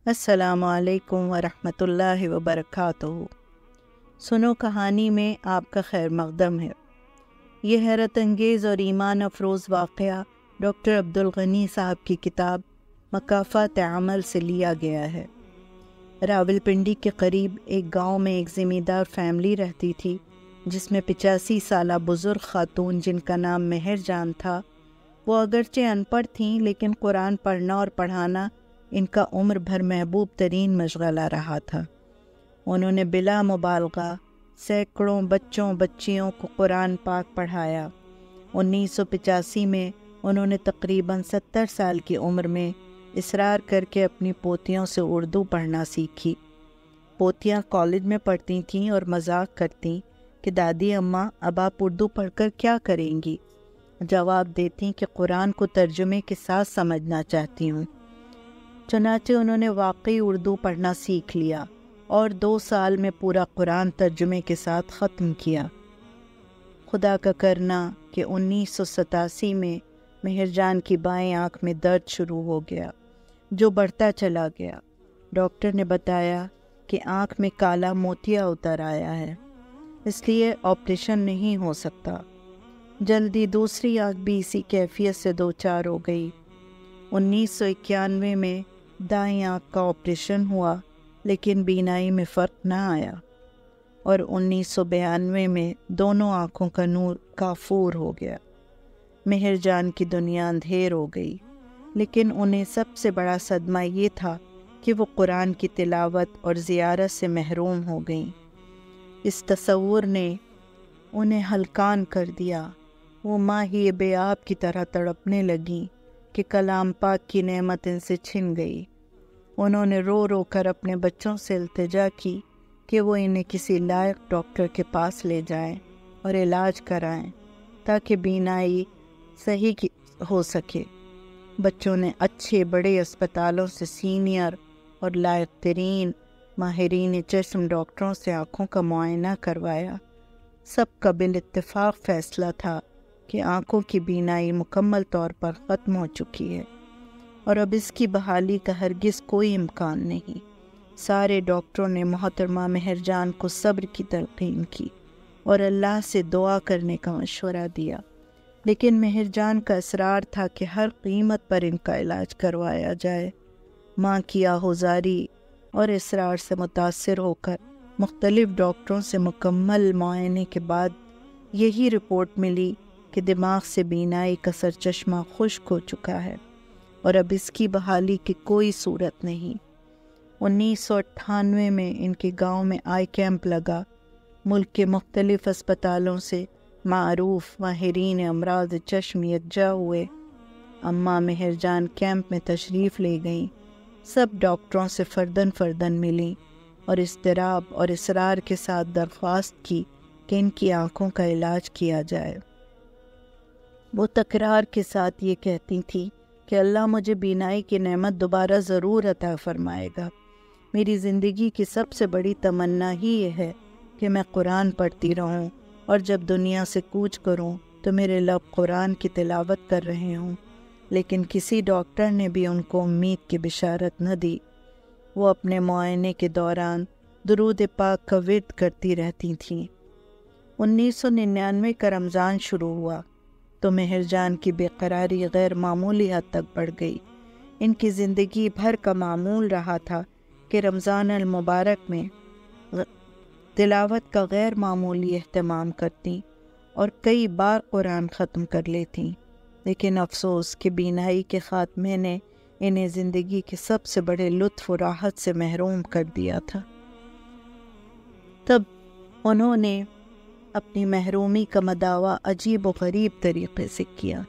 السلام علیکم ورحمۃ اللہ وبرکاتہ۔ سنو کہانی میں آپ کا خیر مقدم ہے۔ یہ حیرت انگیز اور ایمان افروز واقعہ ڈاکٹر عبدالغنی صاحب کی کتاب مکافات عمل سے لیا گیا ہے۔ راولپنڈی کے قریب ایک گاؤں میں ایک زمیندار فیملی رہتی تھی، جس میں 85 سالہ بزرگ خاتون جن کا نام مہر جان تھا۔ وہ اگرچہ ان پڑھ تھیں، لیکن قرآن پڑھنا اور پڑھانا ان کا عمر بھر محبوب ترین مشغلہ رہا تھا۔ انہوں نے بلا مبالغہ سینکڑوں بچوں بچیوں کو قرآن پاک پڑھایا۔ 1985 میں انہوں نے تقریباً 70 سال کی عمر میں اصرار کر کے اپنی پوتیوں سے اردو پڑھنا سیکھی۔ پوتیاں کالج میں پڑھتی تھیں اور مذاق کرتیں کہ دادی اماں اب آپ اردو پڑھ کر کیا کریں گی؟ جواب دیتی کہ قرآن کو ترجمے کے ساتھ سمجھنا چاہتی ہوں۔ چنانچہ انہوں نے واقعی اردو پڑھنا سیکھ لیا اور 2 سال میں پورا قرآن ترجمے کے ساتھ ختم کیا۔ خدا کا کرنا کہ 1987 میں مہر جان کی بائیں آنکھ میں درد شروع ہو گیا، جو بڑھتا چلا گیا۔ ڈاکٹر نے بتایا کہ آنکھ میں کالا موتیا اتر آیا ہے، اس لیے آپریشن نہیں ہو سکتا۔ جلدی دوسری آنکھ بھی اسی کیفیت سے دوچار ہو گئی۔ 1991 میں دائیں آنکھ کا آپریشن ہوا، لیکن بینائی میں فرق نہ آیا، اور 1992 میں دونوں آنکھوں کا نور کافور ہو گیا۔ مہر جان کی دنیا اندھیر ہو گئی، لیکن انہیں سب سے بڑا صدمہ یہ تھا کہ وہ قرآن کی تلاوت اور زیارت سے محروم ہو گئیں۔ اس تصور نے انہیں ہلکان کر دیا۔ وہ ماہی بے آب کی طرح تڑپنے لگیں کہ کلام پاک کی نعمت ان سے چھن گئی۔ انہوں نے رو رو کر اپنے بچوں سے التجا کی کہ وہ انہیں کسی لائق ڈاکٹر کے پاس لے جائیں اور علاج کرائیں تاکہ بینائی صحیح ہو سکے۔ بچوں نے اچھے بڑے اسپتالوں سے سینئر اور لائق ترین ماہرین چشم ڈاکٹروں سے آنکھوں کا معائنہ کروایا۔ سب کا بالاتفاق فیصلہ تھا کہ آنکھوں کی بینائی مکمل طور پر ختم ہو چکی ہے اور اب اس کی بحالی کا ہرگز کوئی امکان نہیں۔ سارے ڈاکٹروں نے محترمہ مہر جان کو صبر کی تلقین کی اور اللہ سے دعا کرنے کا مشورہ دیا، لیکن مہر جان کا اصرار تھا کہ ہر قیمت پر ان کا علاج کروایا جائے۔ ماں کی آہوزاری اور اصرار سے متاثر ہو کر مختلف ڈاکٹروں سے مکمل معائنے کے بعد یہی رپورٹ ملی کہ دماغ سے بینائی کا سرچشمہ خشک ہو چکا ہے اور اب اس کی بحالی کی کوئی صورت نہیں۔ 1998 میں ان کے گاؤں میں آئی کیمپ لگا۔ ملک کے مختلف اسپتالوں سے معروف ماہرین امراض چشم یکجا ہوئے۔ اماں مہر جان کیمپ میں تشریف لے گئیں۔ سب ڈاکٹروں سے فرداً فرداً ملیں اور اضطراب اور اصرار کے ساتھ درخواست کی کہ ان کی آنکھوں کا علاج کیا جائے۔ وہ تکرار کے ساتھ یہ کہتی تھیں کہ اللہ مجھے بینائی کی نعمت دوبارہ ضرور عطا فرمائے گا۔ میری زندگی کی سب سے بڑی تمنا ہی یہ ہے کہ میں قرآن پڑھتی رہوں اور جب دنیا سے کوچ کروں تو میرے لب قرآن کی تلاوت کر رہے ہوں۔ لیکن کسی ڈاکٹر نے بھی ان کو امید کی بشارت نہ دی۔ وہ اپنے معائنے کے دوران درود پاک کا ورد کرتی رہتی تھیں۔ 1999 کا رمضان شروع ہوا تو مہر جان کی بے قراری غیر معمولی حد تک بڑھ گئی۔ ان کی زندگی بھر کا معمول رہا تھا کہ رمضان المبارک میں تلاوت کا غیر معمولی اہتمام کرتیں اور کئی بار قرآن ختم کر لیتیں، لیکن افسوس کہ بینائی کے خاتمے نے انہیں زندگی کے سب سے بڑے لطف و راحت سے محروم کر دیا تھا۔ تب انہوں نے اپنی محرومی کا مداوع عجیب و غریب طریقے سے کیا۔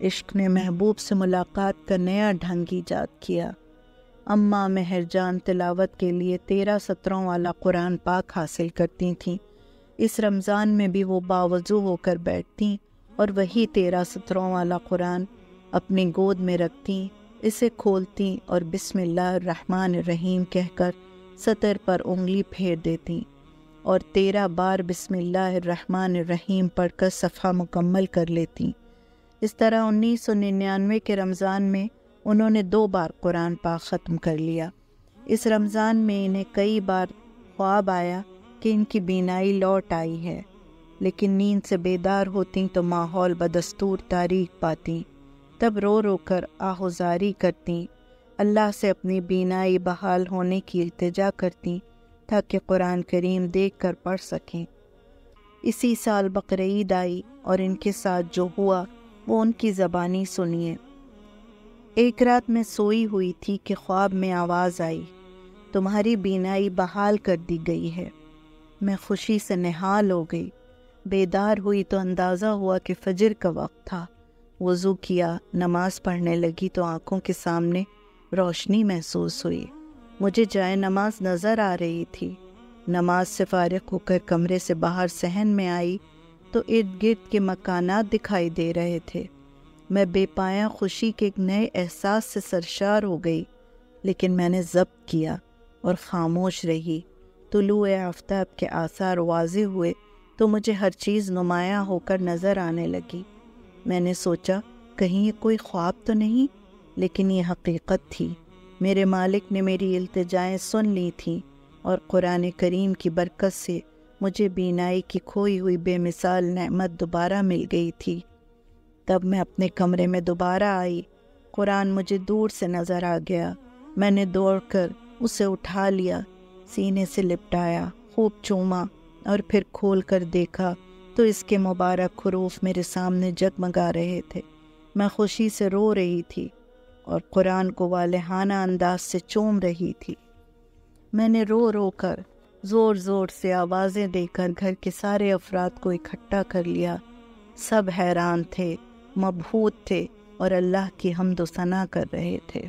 عشق نے محبوب سے ملاقات کا نیا ڈھنگ ایجاد کیا۔ اماں مہر جان تلاوت کے لیے 13 سطروں والا قرآن پاک حاصل کرتی تھیں۔ اس رمضان میں بھی وہ باوضو ہو کر بیٹھتیں اور وہی 13 سطروں والا قرآن اپنی گود میں رکھتیں، اسے کھولتیں اور بسم اللہ الرحمن الرحیم کہہ کر سطر پر انگلی پھیر دیتیں اور 13 بار بسم اللہ الرحمن الرحیم پڑھ کر صفحہ مکمل کر لیتیں۔ اس طرح 1999 کے رمضان میں انہوں نے 2 بار قرآن پاک ختم کر لیا۔ اس رمضان میں انہیں کئی بار خواب آیا کہ ان کی بینائی لوٹ آئی ہے، لیکن نیند سے بیدار ہوتیں تو ماحول بدستور تاریک پاتیں، تب رو رو کر آہوزاری کرتیں، اللہ سے اپنی بینائی بحال ہونے کی التجا کرتیں تاکہ قرآن کریم دیکھ کر پڑھ سکیں۔ اسی سال بقرعید آئی اور ان کے ساتھ جو ہوا وہ ان کی زبانی سنیے۔ ایک رات میں سوئی ہوئی تھی کہ خواب میں آواز آئی، تمہاری بینائی بحال کر دی گئی ہے۔ میں خوشی سے نہال ہو گئی، بیدار ہوئی تو اندازہ ہوا کہ فجر کا وقت تھا۔ وضو کیا، نماز پڑھنے لگی تو آنکھوں کے سامنے روشنی محسوس ہوئی، مجھے جائے نماز نظر آ رہی تھی۔ نماز سے فارغ ہو کر کمرے سے باہر صحن میں آئی تو ارد گرد کے مکانات دکھائی دے رہے تھے۔ میں بے پایاں خوشی کے ایک نئے احساس سے سرشار ہو گئی، لیکن میں نے ضبط کیا اور خاموش رہی۔ طلوع آفتاب کے آثار واضح ہوئے تو مجھے ہر چیز نمایاں ہو کر نظر آنے لگی۔ میں نے سوچا کہیں یہ کوئی خواب تو نہیں، لیکن یہ حقیقت تھی۔ میرے مالک نے میری التجائیں سن لی تھیں اور قرآن کریم کی برکت سے مجھے بینائی کی کھوئی ہوئی بے مثال نعمت دوبارہ مل گئی تھی۔ تب میں اپنے کمرے میں دوبارہ آئی، قرآن مجھے دور سے نظر آ گیا۔ میں نے دوڑ کر اسے اٹھا لیا، سینے سے لپٹایا، خوب چوما اور پھر کھول کر دیکھا تو اس کے مبارک حروف میرے سامنے جگمگا رہے تھے۔ میں خوشی سے رو رہی تھی اور قرآن کو والہانہ انداز سے چوم رہی تھی۔ میں نے رو رو کر زور زور سے آوازیں دے کر گھر کے سارے افراد کو اکٹھا کر لیا۔ سب حیران تھے، مبہوت تھے اور اللہ کی حمد و ثنا کر رہے تھے۔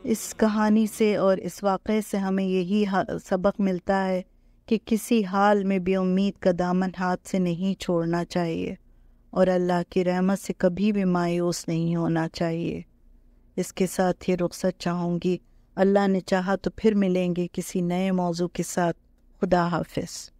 اس کہانی سے اور اس واقعے سے ہمیں یہی سبق ملتا ہے کہ کسی حال میں بھی امید کا دامن ہاتھ سے نہیں چھوڑنا چاہیے اور اللہ کی رحمت سے کبھی بھی مایوس نہیں ہونا چاہیے۔ اس کے ساتھ ہی رخصت چاہوں گی، اللہ نے چاہا تو پھر ملیں گے کسی نئے موضوع کے ساتھ۔ خدا حافظ۔